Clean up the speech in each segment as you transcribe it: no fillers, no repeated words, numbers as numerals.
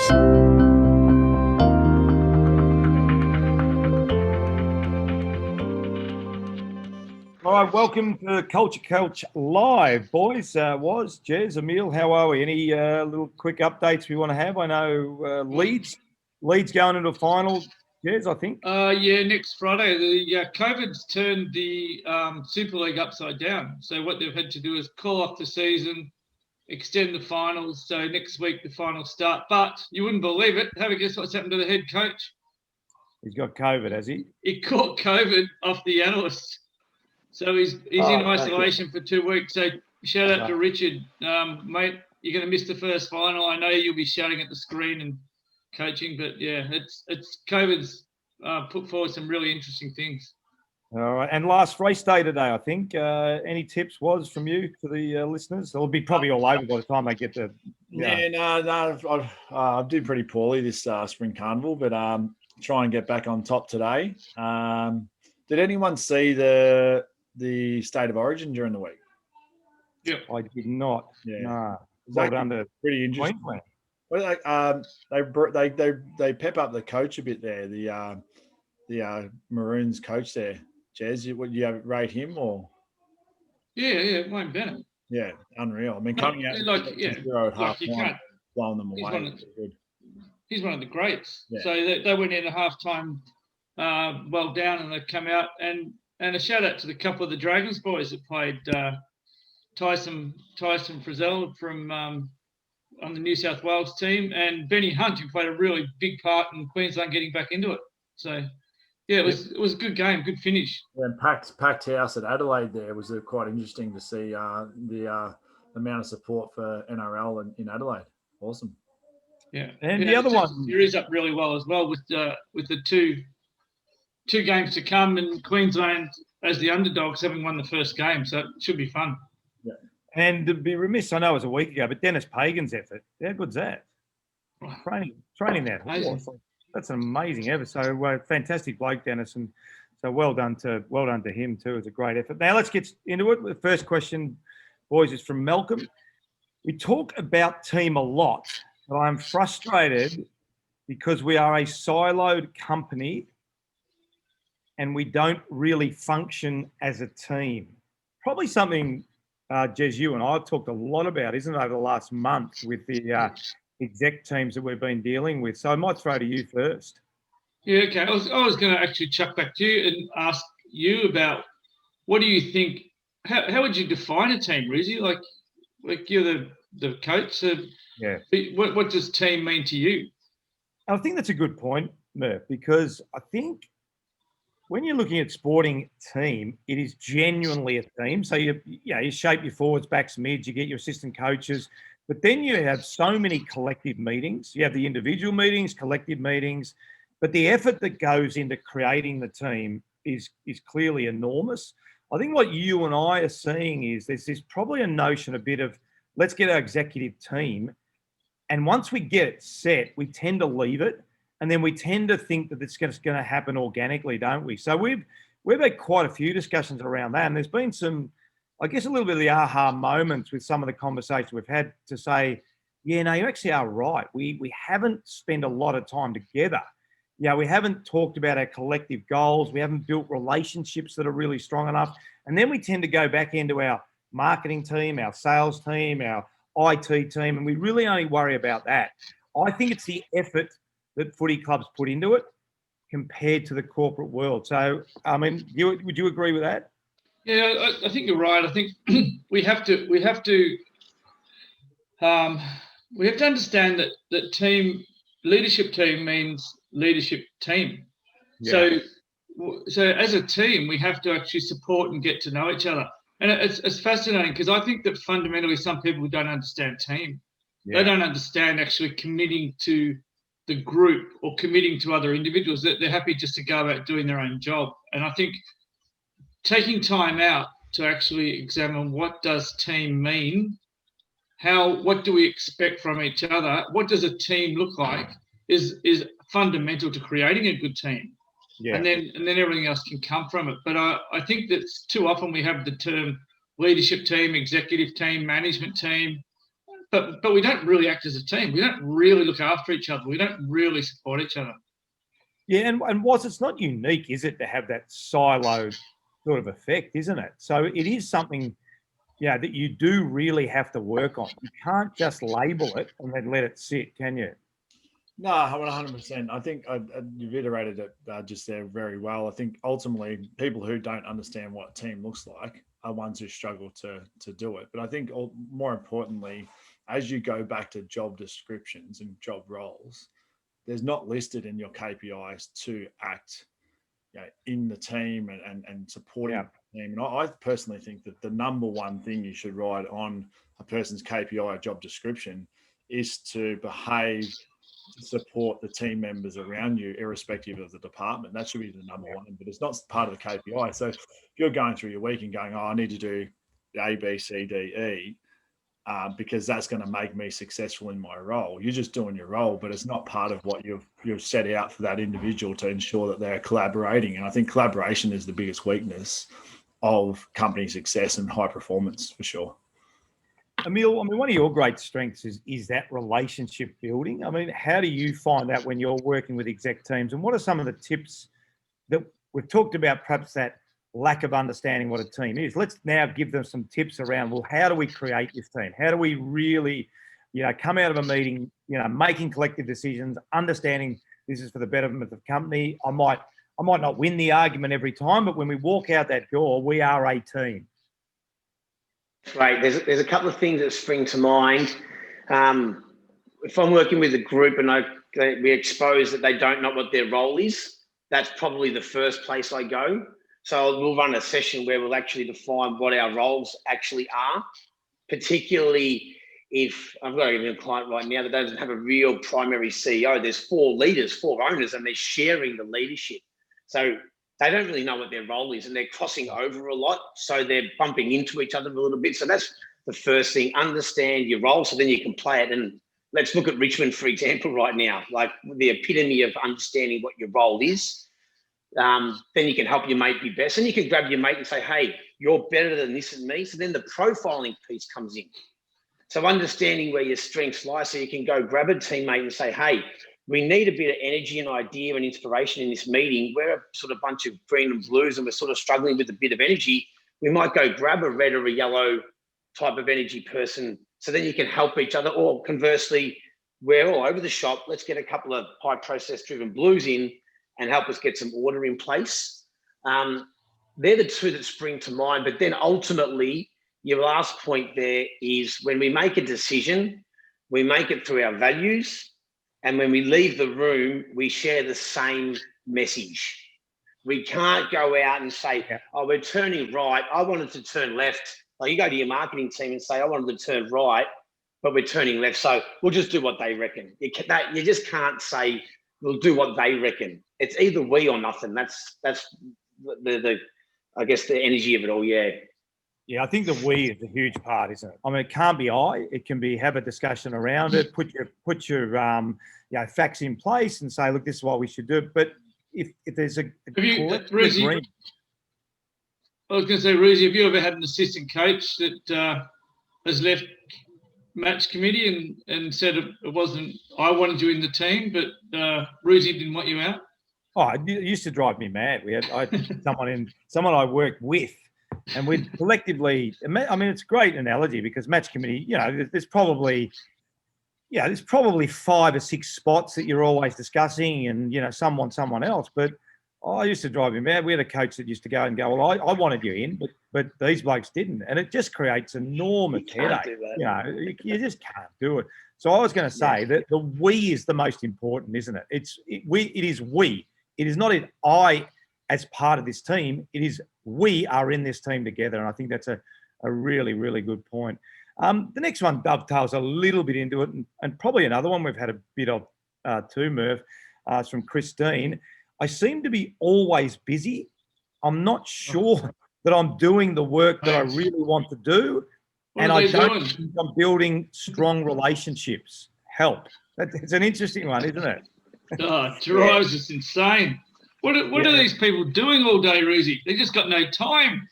All right, welcome to Culture Coach Live, boys. Jez, Emil, how are we? Any little quick updates we want to have? I know Leeds going into a final, Jez, I think. Yeah, next Friday. The COVID's turned the Super League upside down. So what they've had to do is call off the season, extend the finals. So next week the finals start. But you wouldn't believe it. Have a guess what's happened to the head coach? He's got COVID, has he? He caught COVID off the analysts. So he's in isolation for 2 weeks. So shout out to Richard. Mate, you're going to miss the first final. I know you'll be shouting at the screen and coaching, but yeah, it's COVID's put forward some really interesting things. All right, and last race day today, I think. Any tips from you to the listeners? They'll be probably all over by the time they get to. No, I did pretty poorly this spring carnival, but try and get back on top today. Did anyone see the State of Origin during the week? Yeah, I did not. Yeah, no. Well done to pretty interesting. Queensland. Well, they pep up the coach a bit there. The Maroons coach there, Jez. Would you rate him or? Yeah, Wayne Bennett. Yeah, unreal. I mean, coming out 0 at half time, blowing them away. He's one of the greats. Yeah. So they went in at halftime, well down, and they come out and a shout out to the couple of the Dragons boys that played. Tyson Frizzell from on the New South Wales team, and Benny Hunt, who played a really big part in Queensland getting back into it. So, yeah, it was a good game, good finish. And packed house at Adelaide there was quite interesting to see the amount of support for NRL in Adelaide. Awesome. Yeah, and the other one series up really well as well with the two games to come, and Queensland as the underdogs having won the first game, so it should be fun. Yeah. And to be remiss, I know it was a week ago, but Dennis Pagan's effort, how good's that? Training that horse. That's an amazing effort. So fantastic bloke, Dennis, and so well done to him too. It's a great effort. Now let's get into it. The first question, boys, is from Malcolm. We talk about team a lot, but I'm frustrated because we are a siloed company and we don't really function as a team. Probably something, Jez, you and I have talked a lot about, isn't it, over the last month with the exec teams that we've been dealing with. So I might throw to you first. Yeah, okay. I was going to actually chuck back to you and ask you about what do you think, how would you define a team, Rizzy? Like you're the coach. So yeah. What does team mean to you? I think that's a good point, Murph, because I think when you're looking at sporting team, it is genuinely a team. So you shape your forwards, backs, mids, you get your assistant coaches, but then you have so many collective meetings. You have the individual meetings, collective meetings, but the effort that goes into creating the team is clearly enormous. I think what you and I are seeing is there's probably a notion a bit of let's get our executive team, and once we get it set, we tend to leave it. And then we tend to think that it's just going to happen organically, don't we? So we've had quite a few discussions around that. And there's been some, I guess, a little bit of the aha moments with some of the conversations we've had to say, yeah, no, you actually are right. We haven't spent a lot of time together. Yeah, we haven't talked about our collective goals. We haven't built relationships that are really strong enough. And then we tend to go back into our marketing team, our sales team, our IT team, and we really only worry about that. I think it's the effort that footy clubs put into it compared to the corporate world. So, I mean, would you agree with that? Yeah, I think you're right. I think we have to understand that leadership team means leadership team. Yeah. So as a team, we have to actually support and get to know each other. And it's fascinating because I think that fundamentally some people don't understand team. Yeah. They don't understand actually committing to the group or committing to other individuals. They're happy just to go about doing their own job. And I think taking time out to actually examine what does team mean, what do we expect from each other, what does a team look like is fundamental to creating a good team. Yeah. And then everything else can come from it. But I think that too often we have the term leadership team, executive team, management team, but we don't really act as a team. We don't really look after each other. We don't really support each other. Yeah, and it's not unique, is it, to have that siloed sort of effect, isn't it? So it is something, that you do really have to work on. You can't just label it and then let it sit, can you? No, 100%. I think you've iterated it just there very well. I think ultimately people who don't understand what a team looks like are ones who struggle to do it. But I think more importantly, as you go back to job descriptions and job roles, there's not listed in your KPIs to act in the team and supporting the team. And I personally think that the number one thing you should write on a person's KPI or job description is to behave to support the team members around you, irrespective of the department. That should be the number one, but it's not part of the KPI. So if you're going through your week and going, I need to do A, B, C, D, E, because that's going to make me successful in my role. You're just doing your role, but it's not part of what you've set out for that individual to ensure that they're collaborating. And I think collaboration is the biggest weakness of company success and high performance, for sure. Emil, one of your great strengths is that relationship building. How do you find that when you're working with exec teams? And what are some of the tips that we've talked about, perhaps that lack of understanding what a team is? Let's now give them some tips around, well, how do we create this team? How do we really, come out of a meeting, making collective decisions, understanding this is for the betterment of the company. I might not win the argument every time, but when we walk out that door, we are a team. Right. There's a couple of things that spring to mind. If I'm working with a group and we expose that they don't know what their role is, that's probably the first place I go. So we'll run a session where we'll actually define what our roles actually are, particularly if I've got a client right now that doesn't have a real primary CEO. There's 4 leaders, 4 owners, and they're sharing the leadership. So they don't really know what their role is and they're crossing over a lot. So they're bumping into each other a little bit. So that's the first thing, understand your role so then you can play it. And let's look at Richmond, for example, right now, like the epitome of understanding what your role is. Then you can help your mate be best. And you can grab your mate and say, hey, you're better than this and me. So then the profiling piece comes in. So understanding where your strengths lie, so you can go grab a teammate and say, hey, we need a bit of energy and idea and inspiration in this meeting. We're a sort of bunch of green and blues and we're sort of struggling with a bit of energy. We might go grab a red or a yellow type of energy person. So then you can help each other. Or conversely, we're all over the shop. Let's get a couple of high process driven blues in and help us get some order in place. They're the 2 that spring to mind. But then ultimately, your last point there is when we make a decision, we make it through our values. And when we leave the room, we share the same message. We can't go out and say, oh, we're turning right. I wanted to turn left. Like you go to your marketing team and say, I wanted to turn right, but we're turning left. So we'll just do what they reckon. You just can't say, we'll do what they reckon. It's either we or nothing. That's the I guess the energy of it all, yeah. Yeah, I think the we is a huge part, isn't it? It can't be I. It can be have a discussion around it. Put your facts in place and say, look, this is what we should do. But if there's a Ruzi, I was going to say, Ruzi, have you ever had an assistant coach that has left match committee and said it wasn't? I wanted you in the team, but Ruzi didn't want you out. Oh, it used to drive me mad. I had someone I worked with. And we collectively, it's a great analogy because match committee, there's probably 5 or 6 spots that you're always discussing and, someone else. But I used to drive me mad. We had a coach that used to go, well, I wanted you in, but these blokes didn't. And it just creates enormous headache. You just can't do it. So I was going to say that the we is the most important, isn't it? It is we. It is not I as part of this team. It is we are in this team together. And I think that's a really, really good point. The next one dovetails a little bit into it and probably another one we've had a bit of too, Murph. It's from Christine. I seem to be always busy. I'm not sure that I'm doing the work that I really want to do. And I don't think I'm building strong relationships. Help. It's an interesting one, isn't it? Oh, it drives us insane. What are these people doing all day, Ruzi? They just got no time.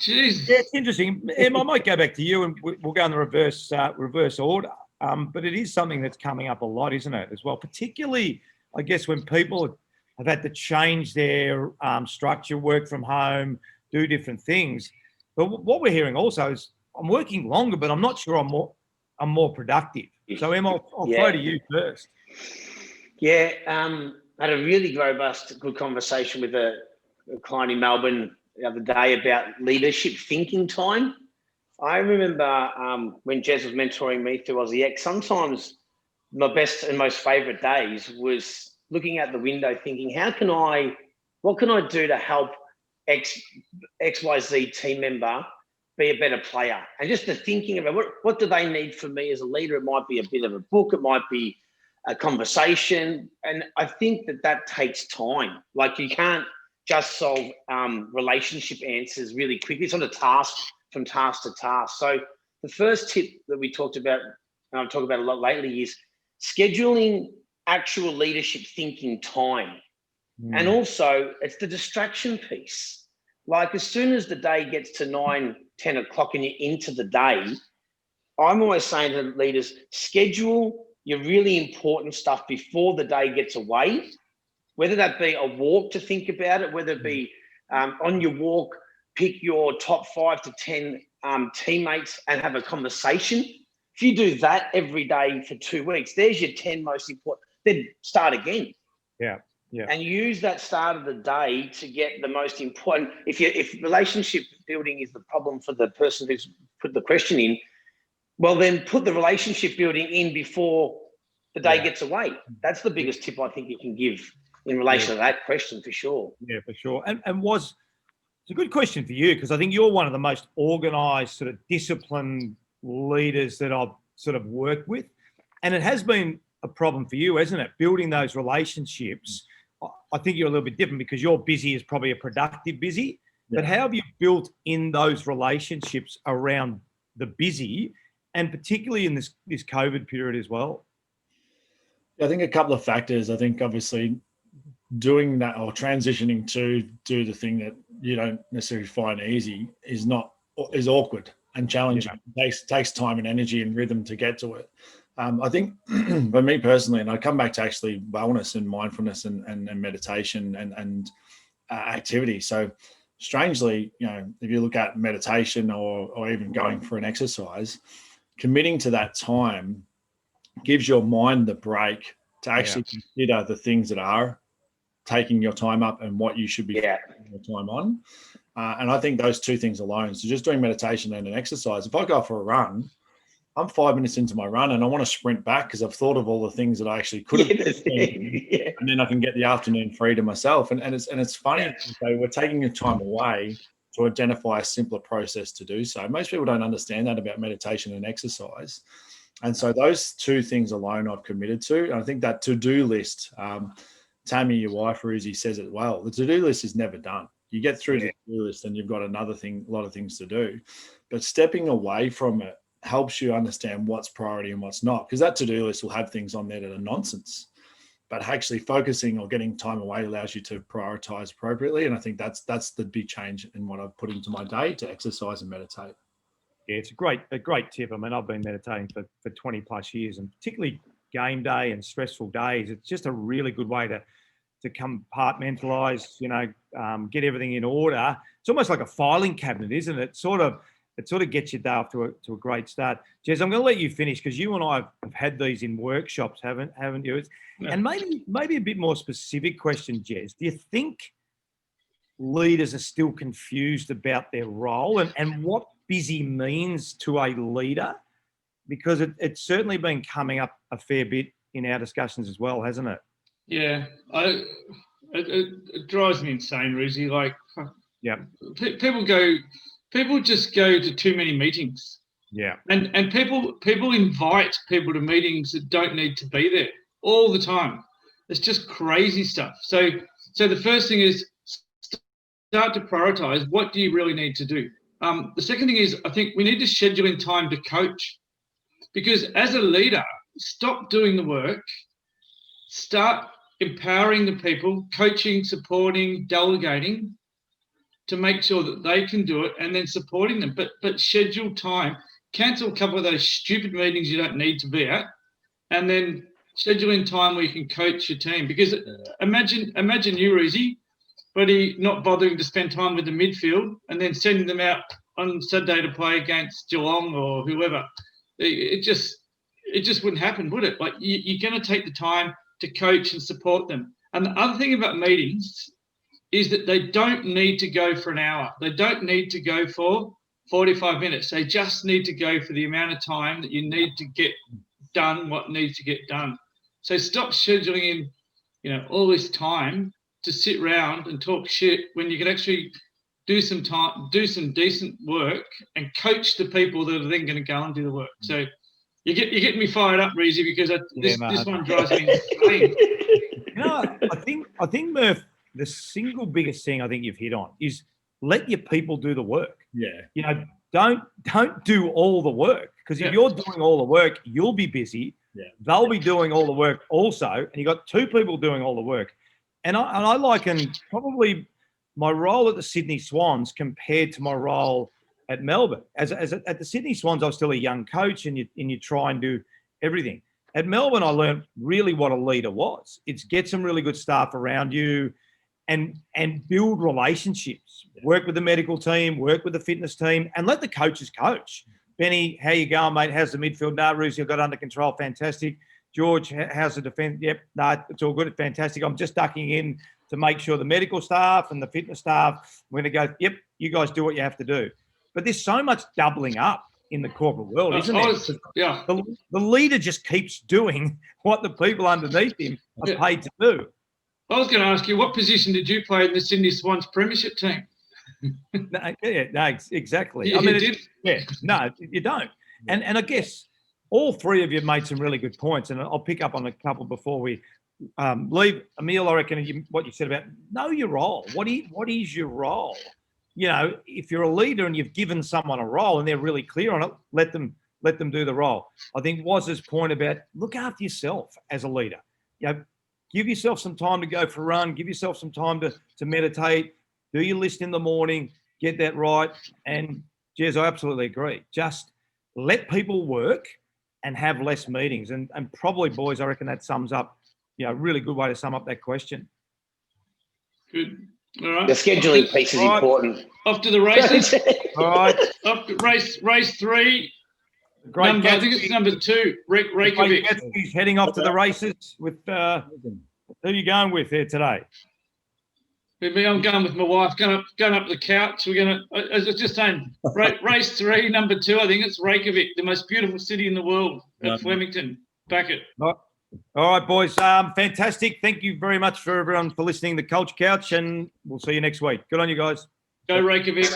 Jeez. Yeah, it's interesting. Em, I might go back to you, and we'll go in the reverse order. But it is something that's coming up a lot, isn't it, as well? Particularly, I guess, when people have had to change their structure, work from home, do different things. But what we're hearing also is, I'm working longer, but I'm not sure I'm more productive. So, Em, I'll throw to you first. Yeah, I had a really robust, good conversation with a client in Melbourne the other day about leadership thinking time. I remember when Jez was mentoring me through Aussie X, sometimes my best and most favourite days was looking out the window thinking, what can I do to help XYZ team member be a better player? And just the thinking about what do they need from me as a leader? It might be a bit of a book, it might be a conversation. And I think that takes time. Like, you can't just solve relationship answers really quickly. It's not a task from task to task. So the first tip that we talked about, and I've talked about a lot lately, is scheduling actual leadership thinking time. And also, it's the distraction piece. Like, as soon as the day gets to 9, 10 o'clock and you're into the day, I'm always saying to leaders, schedule your really important stuff before the day gets away, whether that be a walk to think about it, whether it be on your walk, pick your top 5 to 10 teammates and have a conversation. If you do that every day for 2 weeks, there's your 10 most important. Then start again. Yeah. And use that start of the day to get the most important. If relationship building is the problem for the person who's put the question in, well, then put the relationship building in before the day gets away. That's the biggest tip I think you can give in relation to that question, for sure. Yeah, for sure. And it's a good question for you, because I think you're one of the most organised, sort of disciplined leaders that I've sort of worked with. And it has been a problem for you, hasn't it? Building those relationships. I think you're a little bit different because your busy is probably a productive busy. Yeah. But how have you built in those relationships around the busy, and particularly in this COVID period as well? I think a couple of factors. I think obviously doing that or transitioning to do the thing that you don't necessarily find easy is awkward and challenging. Yeah. It takes time and energy and rhythm to get to it. I think for me personally, and I come back to actually wellness and mindfulness and meditation and activity. So strangely, if you look at meditation or even going for an exercise, committing to that time gives your mind the break to actually consider the things that are taking your time up and what you should be spending your time on. And I think those two things alone, so just doing meditation and an exercise, if I go for a run, I'm 5 minutes into my run and I want to sprint back because I've thought of all the things that I actually could have done, and then I can get the afternoon free to myself. And it's funny to say we're taking your time away to identify a simpler process to do so. Most people don't understand that about meditation and exercise. And so those two things alone I've committed to. And I think that to-do list, Tammy, your wife, Ruzi, says it well. The to-do list is never done. You get through the to-do list and you've got a lot of things to do. But stepping away from it helps you understand what's priority and what's not, because that to-do list will have things on there that are nonsense. But actually focusing or getting time away allows you to prioritize appropriately. And I think that's the big change in what I've put into my day to exercise and meditate. Yeah, it's a great tip. I mean, I've been meditating for 20 plus years, and particularly game day and stressful days, it's just a really good way to compartmentalize, get everything in order. It's almost like a filing cabinet, isn't it? It sort of gets your day off to a great start. Jez, I'm going to let you finish because you and I have had these in workshops, haven't you? Yeah. And maybe a bit more specific question, Jez. Do you think leaders are still confused about their role and what busy means to a leader? Because it's certainly been coming up a fair bit in our discussions as well, hasn't it? Yeah, it drives me insane, Ruzi. Like, people just go to too many meetings. Yeah. And people invite people to meetings that don't need to be there all the time. It's just crazy stuff. So the first thing is start to prioritize what do you really need to do. The second thing is I think we need to schedule in time to coach, because as a leader, stop doing the work, start empowering the people, coaching, supporting, delegating, to make sure that they can do it, and then supporting them. But schedule time, cancel a couple of those stupid meetings you don't need to be at, and then schedule in time where you can coach your team. Because imagine you, Reezy, but he not bothering to spend time with the midfield and then sending them out on Saturday to play against Geelong or whoever. It just wouldn't happen, would it? Like, you're going to take the time to coach and support them. And the other thing about meetings is that they don't need to go for an hour. They don't need to go for 45 minutes. They just need to go for the amount of time that you need to get done what needs to get done. So stop scheduling in, all this time to sit around and talk shit when you can actually do some decent work and coach the people that are then going to go and do the work. So you're getting me fired up, Reezy, because this one drives me insane. I think Murph, the single biggest thing I think you've hit on is let your people do the work. Yeah. Don't do all the work, because if you're doing all the work, you'll be busy. Yeah. They'll be doing all the work also, and you've got two people doing all the work. And I liken probably my role at the Sydney Swans compared to my role at Melbourne. As at the Sydney Swans, I was still a young coach, and you try and do everything. At Melbourne, I learned really what a leader was. It's get some really good staff around you, and build relationships. Work with the medical team, work with the fitness team, and let the coaches coach. Benny, how you going, mate? How's the midfield? No, Roos, you've got under control. Fantastic. George, how's the defence? Yep, no, it's all good. Fantastic. I'm just ducking in to make sure the medical staff and the fitness staff, we're going to go, yep, you guys do what you have to do. But there's so much doubling up in the corporate world, isn't there? Yeah. The leader just keeps doing what the people underneath him are paid to do. I was going to ask you, what position did you play in the Sydney Swans premiership team? No, exactly. You did? No, you don't. And I guess all three of you made some really good points, and I'll pick up on a couple before we leave. Emil, I reckon what you said about know your role. What is your role? If you're a leader and you've given someone a role and they're really clear on it, let them do the role. I think Waz's point about look after yourself as a leader. Give yourself some time to go for a run. Give yourself some time to meditate. Do your list in the morning. Get that right. And, Jez, I absolutely agree. Just let people work and have less meetings. And probably, boys, I reckon that sums up, a really good way to sum up that question. Good. All right. The scheduling piece is important. Off to the races. All right. Off to race 3. Great. I think it's number 2, Reykjavik. He's heading off to the races with who are you going with there today? I'm going with my wife, going up the couch. We're going to, as I was just saying, race 3, number 2, I think it's Reykjavik, the most beautiful city in the world at Flemington. Back it. All right, boys. Fantastic. Thank you very much for everyone for listening to the Culture Couch, and we'll see you next week. Good on you guys. Go Reykjavik.